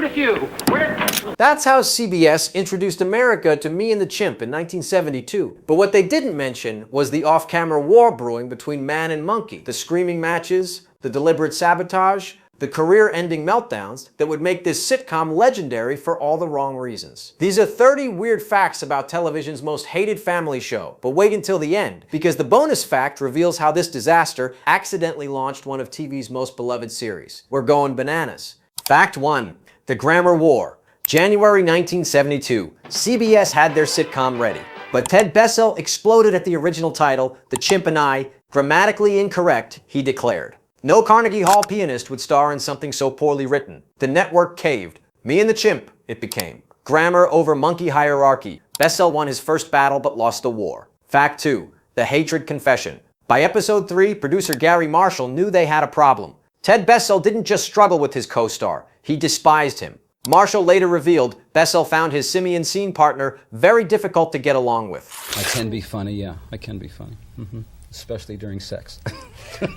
a few. That's how CBS introduced America to Me and the Chimp in 1972. But what they didn't mention was the off-camera war brewing between man and monkey, the screaming matches, the deliberate sabotage, the career-ending meltdowns that would make this sitcom legendary for all the wrong reasons. These are 30 weird facts about television's most hated family show, but wait until the end, because the bonus fact reveals how this disaster accidentally launched one of TV's most beloved series. We're going bananas. Fact 1. The Grammar War. January 1972. CBS had their sitcom ready, but Ted Bessell exploded at the original title, The Chimp and I, grammatically incorrect, he declared. No Carnegie Hall pianist would star in something so poorly written. The network caved. Me and the Chimp, it became. Grammar over monkey hierarchy. Bessell won his first battle but lost the war. Fact 2. The Hatred Confession. By episode 3, producer Garry Marshall knew they had a problem. Ted Bessell didn't just struggle with his co-star, he despised him. Marshall later revealed Bessell found his simian scene partner very difficult to get along with. I can be funny, yeah, I can be funny. Especially during sex.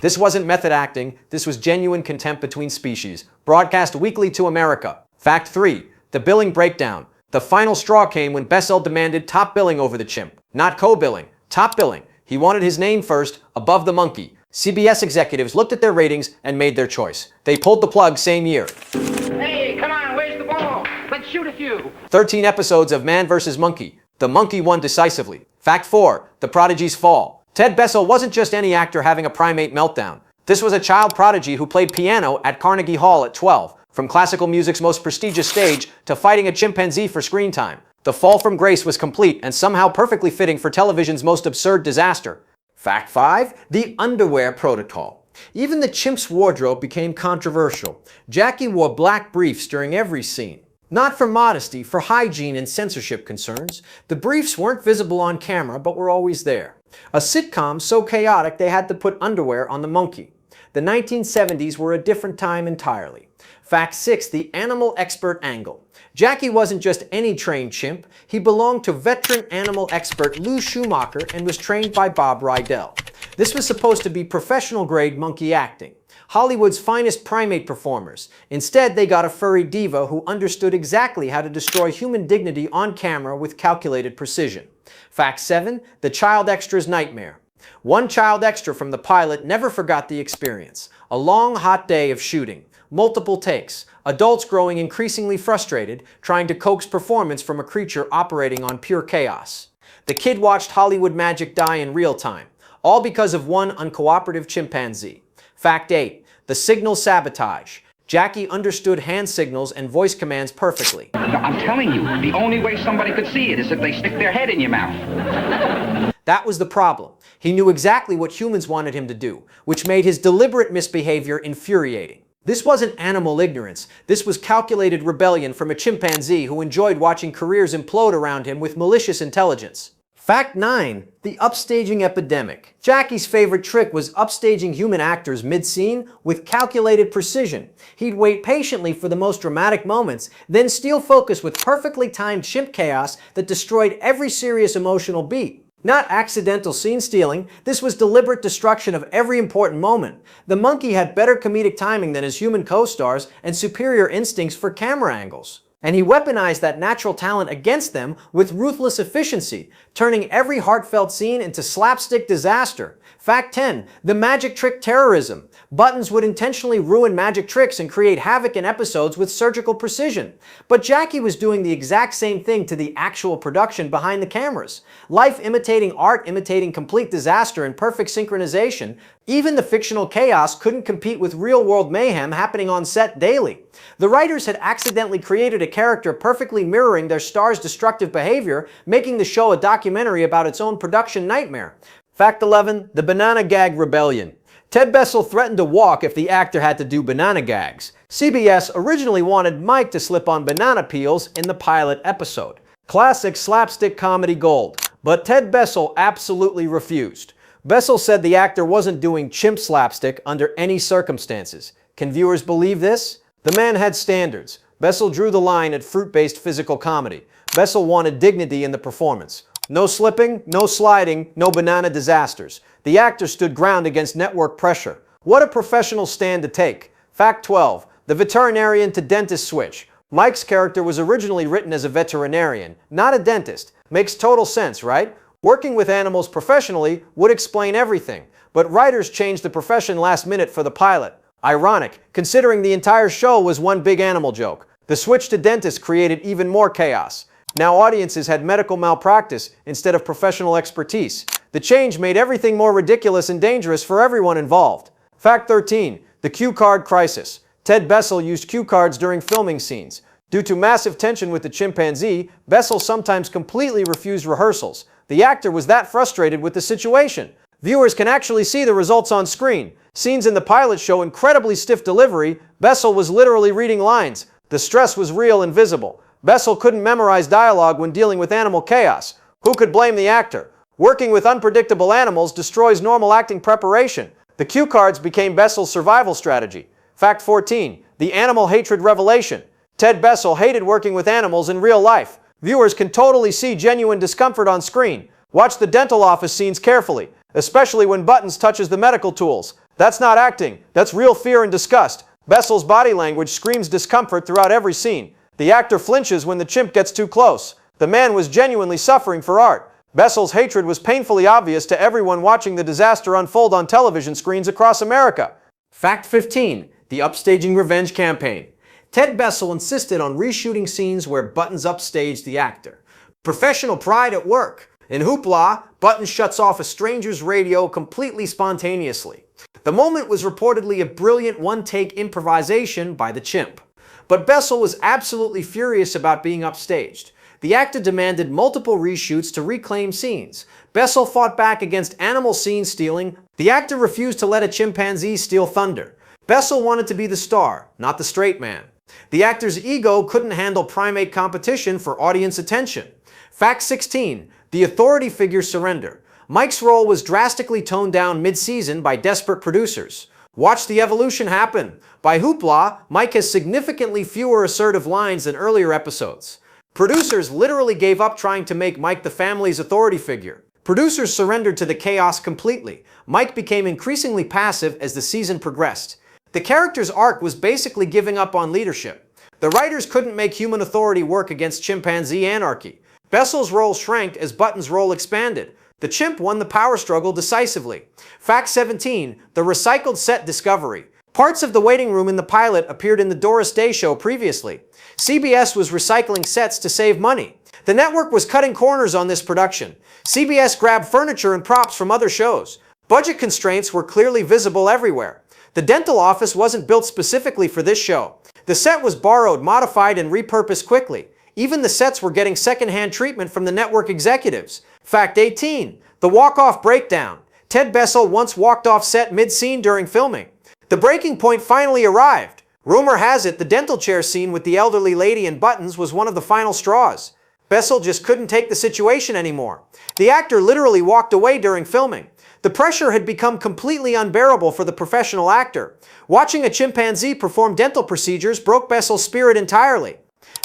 This wasn't method acting, this was genuine contempt between species, broadcast weekly to America. Fact 3. The billing breakdown. The final straw came when Bessell demanded top billing over the Chimp. Not co-billing, top billing. He wanted his name first, above the monkey. CBS executives looked at their ratings and made their choice. They pulled the plug same year. Hey, come on, where's the ball? Let's shoot a few. 13 episodes of Man vs. Monkey. The monkey won decisively. Fact 4. The prodigy's fall. Ted Bessell wasn't just any actor having a primate meltdown. This was a child prodigy who played piano at Carnegie Hall at 12, from classical music's most prestigious stage to fighting a chimpanzee for screen time. The fall from grace was complete and somehow perfectly fitting for television's most absurd disaster. Fact 5. The underwear protocol. Even the Chimp's wardrobe became controversial. Jackie wore black briefs during every scene. Not for modesty, for hygiene and censorship concerns. The briefs weren't visible on camera, but were always there. A sitcom so chaotic they had to put underwear on the monkey. The 1970s were a different time entirely. Fact 6. The animal expert angle. Jackie wasn't just any trained chimp. He belonged to veteran animal expert Lou Schumacher and was trained by Bob Rydell. This was supposed to be professional-grade monkey acting. Hollywood's finest primate performers. Instead, they got a furry diva who understood exactly how to destroy human dignity on camera with calculated precision. Fact 7. The child extra's nightmare. One child extra from the pilot never forgot the experience. A long, hot day of shooting. Multiple takes. Adults growing increasingly frustrated, trying to coax performance from a creature operating on pure chaos. The kid watched Hollywood magic die in real time. All because of one uncooperative chimpanzee. Fact 8. The signal sabotage. Jackie understood hand signals and voice commands perfectly. No, I'm telling you, the only way somebody could see it is if they stick their head in your mouth. That was the problem. He knew exactly what humans wanted him to do, which made his deliberate misbehavior infuriating. This wasn't animal ignorance. This was calculated rebellion from a chimpanzee who enjoyed watching careers implode around him with malicious intelligence. Fact 9. The upstaging epidemic. Jackie's favorite trick was upstaging human actors mid-scene with calculated precision. He'd wait patiently for the most dramatic moments, then steal focus with perfectly timed chimp chaos that destroyed every serious emotional beat. Not accidental scene stealing, this was deliberate destruction of every important moment. The monkey had better comedic timing than his human co-stars and superior instincts for camera angles. And he weaponized that natural talent against them with ruthless efficiency, turning every heartfelt scene into slapstick disaster. Fact 10. The magic trick terrorism. Buttons would intentionally ruin magic tricks and create havoc in episodes with surgical precision. But Jackie was doing the exact same thing to the actual production behind the cameras. Life imitating art, imitating complete disaster and perfect synchronization. Even the fictional chaos couldn't compete with real-world mayhem happening on set daily. The writers had accidentally created a character perfectly mirroring their star's destructive behavior, making the show a documentary about its own production nightmare. Fact 11. The banana gag rebellion. Ted Bessell threatened to walk if the actor had to do banana gags. CBS originally wanted Mike to slip on banana peels in the pilot episode. Classic slapstick comedy gold. But Ted Bessell absolutely refused. Bessell said the actor wasn't doing chimp slapstick under any circumstances. Can viewers believe this? The man had standards. Bessell drew the line at fruit-based physical comedy. Bessell wanted dignity in the performance. No slipping, no sliding, no banana disasters. The actor stood ground against network pressure. What a professional stand to take. Fact 12. The veterinarian to dentist switch. Mike's character was originally written as a veterinarian, not a dentist. Makes total sense, right? Working with animals professionally would explain everything, but writers changed the profession last minute for the pilot. Ironic, considering the entire show was one big animal joke. The switch to dentist created even more chaos. Now audiences had medical malpractice instead of professional expertise. The change made everything more ridiculous and dangerous for everyone involved. Fact 13. The cue card crisis. Ted Bessell used cue cards during filming scenes. Due to massive tension with the chimpanzee, Bessell sometimes completely refused rehearsals. The actor was that frustrated with the situation. Viewers can actually see the results on screen. Scenes in the pilot show incredibly stiff delivery. Bessell was literally reading lines. The stress was real and visible. Bessell couldn't memorize dialogue when dealing with animal chaos. Who could blame the actor? Working with unpredictable animals destroys normal acting preparation. The cue cards became Bessell's survival strategy. Fact 14. The animal hatred revelation. Ted Bessell hated working with animals in real life. Viewers can totally see genuine discomfort on screen. Watch the dental office scenes carefully, especially when Buttons touches the medical tools. That's not acting. That's real fear and disgust. Bessell's body language screams discomfort throughout every scene. The actor flinches when the chimp gets too close. The man was genuinely suffering for art. Bessell's hatred was painfully obvious to everyone watching the disaster unfold on television screens across America. Fact 15. The upstaging revenge campaign. Ted Bessell insisted on reshooting scenes where Buttons upstaged the actor. Professional pride at work. In Hoopla, Buttons shuts off a stranger's radio completely spontaneously. The moment was reportedly a brilliant one-take improvisation by the chimp. But Bessell was absolutely furious about being upstaged. The actor demanded multiple reshoots to reclaim scenes. Bessell fought back against animal scene stealing. The actor refused to let a chimpanzee steal thunder. Bessell wanted to be the star, not the straight man. The actor's ego couldn't handle primate competition for audience attention. Fact 16. The authority figures surrender. Mike's role was drastically toned down mid-season by desperate producers. Watch the evolution happen. By Hoopla, Mike has significantly fewer assertive lines than earlier episodes. Producers literally gave up trying to make Mike the family's authority figure. Producers surrendered to the chaos completely. Mike became increasingly passive as the season progressed. The character's arc was basically giving up on leadership. The writers couldn't make human authority work against chimpanzee anarchy. Bessell's role shrank as Buttons' role expanded. The chimp won the power struggle decisively. Fact 17. The recycled set discovery. Parts of the waiting room in the pilot appeared in the Doris Day show previously. CBS was recycling sets to save money. The network was cutting corners on this production. CBS grabbed furniture and props from other shows. Budget constraints were clearly visible everywhere. The dental office wasn't built specifically for this show. The set was borrowed, modified, and repurposed quickly. Even the sets were getting second-hand treatment from the network executives. Fact 18. The walk-off breakdown. Ted Bessell once walked off set mid-scene during filming. The breaking point finally arrived. Rumor has it the dental chair scene with the elderly lady and Buttons was one of the final straws. Bessell just couldn't take the situation anymore. The actor literally walked away during filming. The pressure had become completely unbearable for the professional actor. Watching a chimpanzee perform dental procedures broke Bessell's spirit entirely.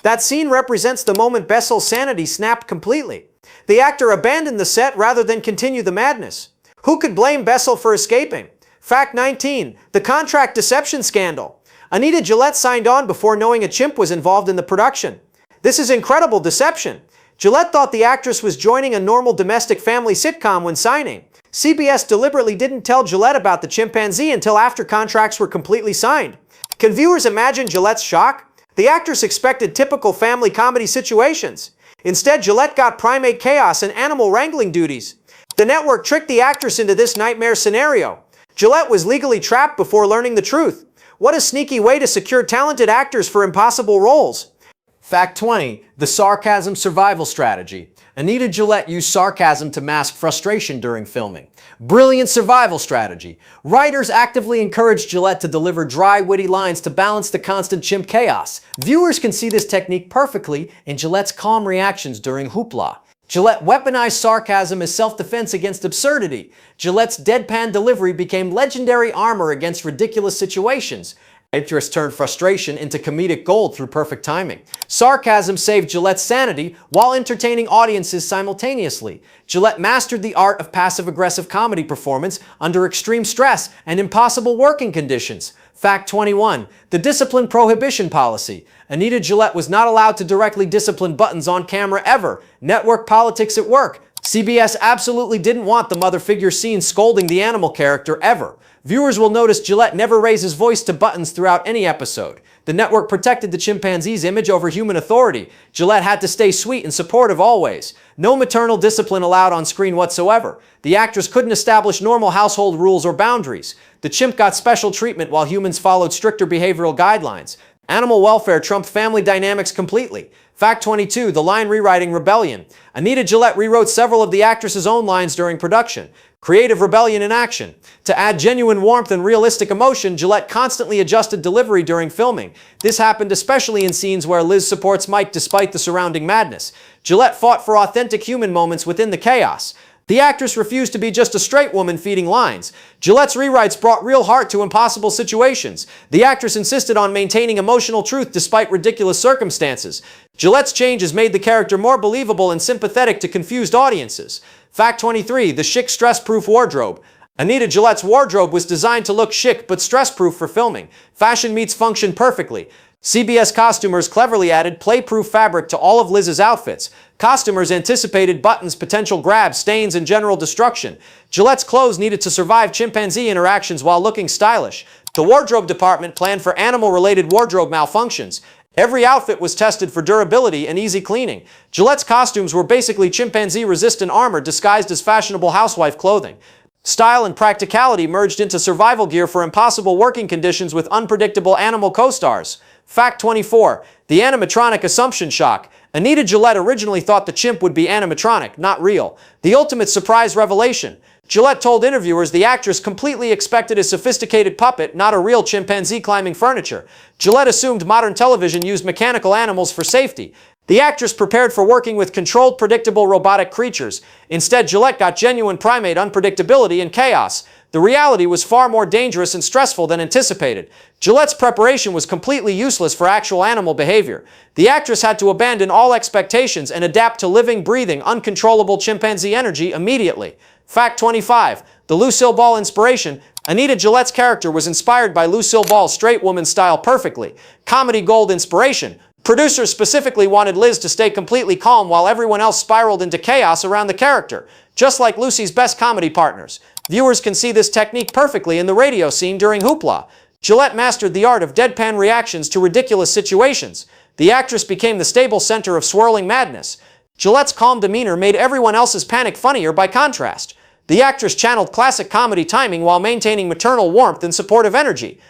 That scene represents the moment Bessell's sanity snapped completely. The actor abandoned the set rather than continue the madness. Who could blame Bessell for escaping? Fact 19. The contract deception scandal. Anita Gillette signed on before knowing a chimp was involved in the production. This is incredible deception. Gillette thought the actress was joining a normal domestic family sitcom when signing. CBS deliberately didn't tell Gillette about the chimpanzee until after contracts were completely signed. Can viewers imagine Gillette's shock? The actress expected typical family comedy situations. Instead, Gillette got primate chaos and animal wrangling duties. The network tricked the actress into this nightmare scenario. Gillette was legally trapped before learning the truth. What a sneaky way to secure talented actors for impossible roles. Fact 20. The sarcasm survival strategy. Anita Gillette used sarcasm to mask frustration during filming. Brilliant survival strategy. Writers actively encouraged Gillette to deliver dry, witty lines to balance the constant chimp chaos. Viewers can see this technique perfectly in Gillette's calm reactions during Hoopla. Gillette weaponized sarcasm as self-defense against absurdity. Gillette's deadpan delivery became legendary armor against ridiculous situations. Interest turned frustration into comedic gold through perfect timing. Sarcasm saved Gillette's sanity while entertaining audiences simultaneously. Gillette mastered the art of passive-aggressive comedy performance under extreme stress and impossible working conditions. Fact 21. The discipline prohibition policy. Anita Gillette was not allowed to directly discipline Buttons on camera ever. Network politics at work. CBS absolutely didn't want the mother figure seen scolding the animal character ever. Viewers will notice Gillette never raises voice to Buttons throughout any episode. The network protected the chimpanzee's image over human authority. Gillette had to stay sweet and supportive always. No maternal discipline allowed on screen whatsoever. The actress couldn't establish normal household rules or boundaries. The chimp got special treatment while humans followed stricter behavioral guidelines. Animal welfare trumped family dynamics completely. Fact 22. The line rewriting rebellion. Anita Gillette rewrote several of the actress's own lines during production. Creative rebellion in action. To add genuine warmth and realistic emotion, Gillette constantly adjusted delivery during filming. This happened especially in scenes where Liz supports Mike despite the surrounding madness. Gillette fought for authentic human moments within the chaos. The actress refused to be just a straight woman feeding lines. Gillette's rewrites brought real heart to impossible situations. The actress insisted on maintaining emotional truth despite ridiculous circumstances. Gillette's changes made the character more believable and sympathetic to confused audiences. Fact 23. The chic stress-proof wardrobe. Anita Gillette's wardrobe was designed to look chic but stress-proof for filming. Fashion meets function perfectly. CBS costumers cleverly added play-proof fabric to all of Liz's outfits. Costumers anticipated Buttons' potential grabs, stains, and general destruction. Gillette's clothes needed to survive chimpanzee interactions while looking stylish. The wardrobe department planned for animal-related wardrobe malfunctions. Every outfit was tested for durability and easy cleaning. Gillette's costumes were basically chimpanzee-resistant armor disguised as fashionable housewife clothing. Style and practicality merged into survival gear for impossible working conditions with unpredictable animal co-stars. Fact 24. The animatronic assumption shock. Anita Gillette originally thought the chimp would be animatronic, not real. The ultimate surprise revelation. Gillette told interviewers the actress completely expected a sophisticated puppet, not a real chimpanzee climbing furniture. Gillette assumed modern television used mechanical animals for safety. The actress prepared for working with controlled, predictable robotic creatures. Instead, Gillette got genuine primate unpredictability and chaos. The reality was far more dangerous and stressful than anticipated. Gillette's preparation was completely useless for actual animal behavior. The actress had to abandon all expectations and adapt to living, breathing, uncontrollable chimpanzee energy immediately. Fact 25. The Lucille Ball inspiration. Anita Gillette's character was inspired by Lucille Ball's straight woman style perfectly. Comedy gold inspiration. Producers specifically wanted Liz to stay completely calm while everyone else spiraled into chaos around the character, just like Lucy's best comedy partners. Viewers can see this technique perfectly in the radio scene during Hoopla. Gillette mastered the art of deadpan reactions to ridiculous situations. The actress became the stable center of swirling madness. Gillette's calm demeanor made everyone else's panic funnier by contrast. The actress channeled classic comedy timing while maintaining maternal warmth and supportive energy.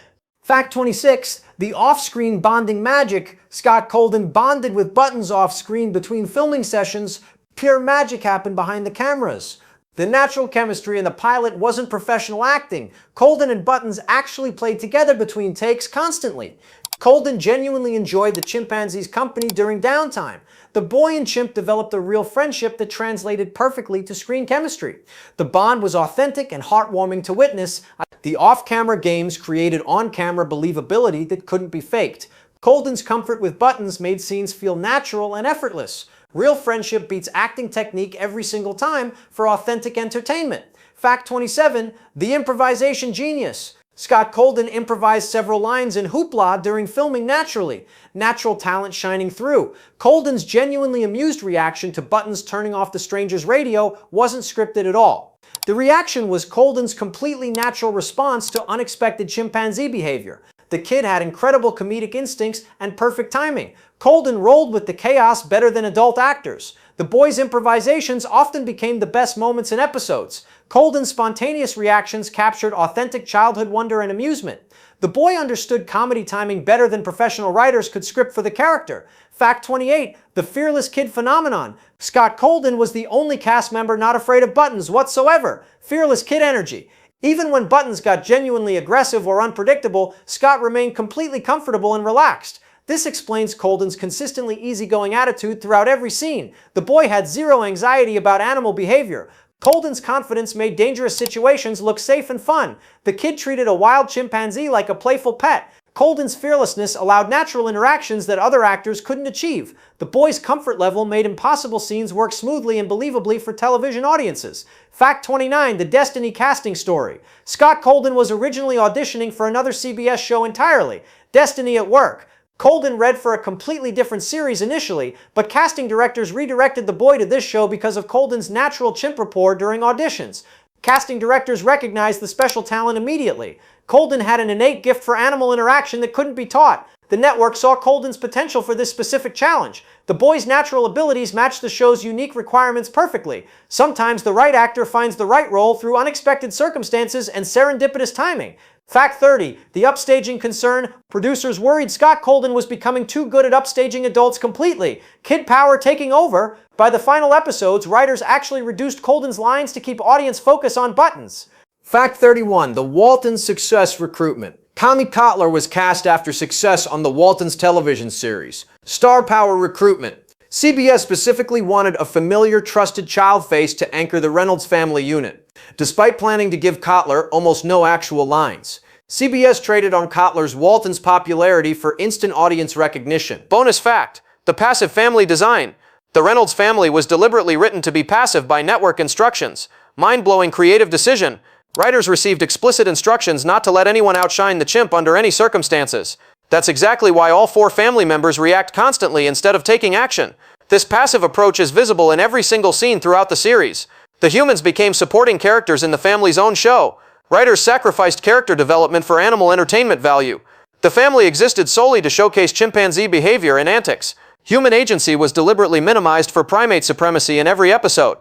Fact 26. The off-screen bonding magic. Scott Colden bonded with Buttons off-screen between filming sessions. Pure magic happened behind the cameras. The natural chemistry in the pilot wasn't professional acting. Colden and Buttons actually played together between takes constantly. Colden genuinely enjoyed the chimpanzee's company during downtime. The boy and chimp developed a real friendship that translated perfectly to screen chemistry. The bond was authentic and heartwarming to witness. The off-camera games created on-camera believability that couldn't be faked. Colden's comfort with Buttons made scenes feel natural and effortless. Real friendship beats acting technique every single time for authentic entertainment. Fact 27. The improvisation genius. Scott Colden improvised several lines in Hoopla during filming naturally. Natural talent shining through. Colden's genuinely amused reaction to Buttons turning off the stranger's radio wasn't scripted at all. The reaction was Colden's completely natural response to unexpected chimpanzee behavior. The kid had incredible comedic instincts and perfect timing. Colden rolled with the chaos better than adult actors. The boy's improvisations often became the best moments in episodes. Colden's spontaneous reactions captured authentic childhood wonder and amusement. The boy understood comedy timing better than professional writers could script for the character. Fact 28. The fearless kid phenomenon. Scott Colden was the only cast member not afraid of Buttons whatsoever. Fearless kid energy. Even when Buttons got genuinely aggressive or unpredictable, Scott remained completely comfortable and relaxed. This explains Colden's consistently easygoing attitude throughout every scene. The boy had zero anxiety about animal behavior. Colden's confidence made dangerous situations look safe and fun. The kid treated a wild chimpanzee like a playful pet. Colden's fearlessness allowed natural interactions that other actors couldn't achieve. The boys' comfort level made impossible scenes work smoothly and believably for television audiences. Fact 29, the Destiny casting story. Scott Colden was originally auditioning for another CBS show entirely, Destiny at Work. Colden read for a completely different series initially, but casting directors redirected the boy to this show because of Colden's natural chimp rapport during auditions. Casting directors recognized the special talent immediately. Colden had an innate gift for animal interaction that couldn't be taught. The network saw Colden's potential for this specific challenge. The boy's natural abilities matched the show's unique requirements perfectly. Sometimes the right actor finds the right role through unexpected circumstances and serendipitous timing. Fact 30, the upstaging concern. Producers worried Scott Colden was becoming too good at upstaging adults completely. Kid power taking over. By the final episodes, writers actually reduced Colden's lines to keep audience focus on buttons. Fact 31, the Waltons success recruitment. Tommy Cotler was cast after success on the Waltons television series. Star power recruitment. CBS specifically wanted a familiar, trusted child face to anchor the Reynolds family unit, despite planning to give Cotler almost no actual lines. CBS traded on Cotler's Waltons popularity for instant audience recognition. Bonus fact, the passive family design. The Reynolds family was deliberately written to be passive by network instructions. Mind-blowing creative decision. Writers received explicit instructions not to let anyone outshine the chimp under any circumstances. That's exactly why all 4 family members react constantly instead of taking action. This passive approach is visible in every single scene throughout the series. The humans became supporting characters in the family's own show. Writers sacrificed character development for animal entertainment value. The family existed solely to showcase chimpanzee behavior and antics. Human agency was deliberately minimized for primate supremacy in every episode.